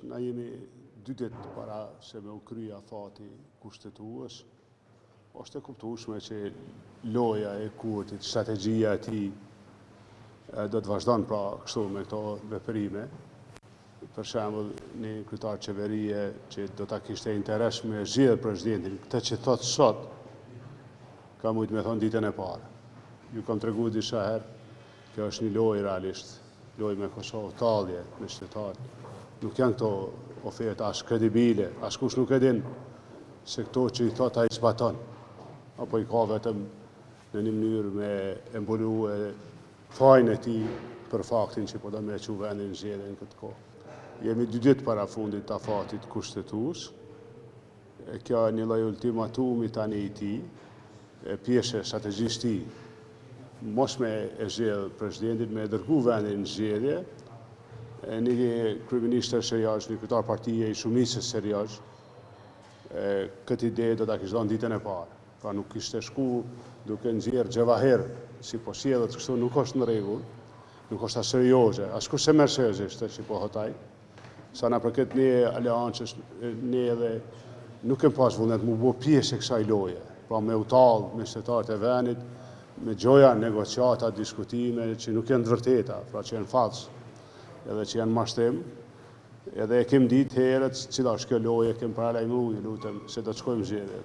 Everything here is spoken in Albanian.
na jemi 2 ditë para se me u krye afati kushtetues, është e kuptueshme që loja e Kurtit, strategjia e tij do të vazhdon pra kështu me këto veprime. Për shembull, një kryetar qeverie që do ta kishte interes me zgjedh presidentin, këtë që thot sot, ka mujtë me thonë ditën e parë. Ju kam treguar disa herë, kjo është një lojë realisht, lojë me Kosovë, tallje me qytetarët. Nuk janë këto oferta as kredibile, askush nuk e din se këto që i thot ai zbaton, apo i ka vetëm në një mënyrë me e mbulu fajin e tij për faktin që po do me çu vendin zgjedhjen këtë kohë. Jemi 2 ditë para fundit të afatit kushtetues. Kjo një lloj ultimatumi tani i tij, pjesë e strategjisë tij, mos me e zgjedh presidentin, me e dërgu vendin në zgjedhje. Një kryeminist serioz, një kryetar partie i shumicës serioz, këtë ide do ta kishte dhënë ditën e parë. Pra nuk kishte shku duke nxjerrë xhavahir, si po sjellët kështu nuk është në rregull, nuk është as serioze, askush se merr seriozisht që po hotaj. Sa na përket një aleancës, ne edhe nuk kemi pas vullnet mu bo pjesë e kësaj loje, pra me u tallë me qytetarët e vendit, me gjoja negociata, diskutime që nuk janë të vërteta, pra që janë fals, edhe që janë mashtim. Edhe e kemi ditë herët cila është kjo loje, kemi paralajmëruar, ju lutem, se do të shkojmë zgjedhje.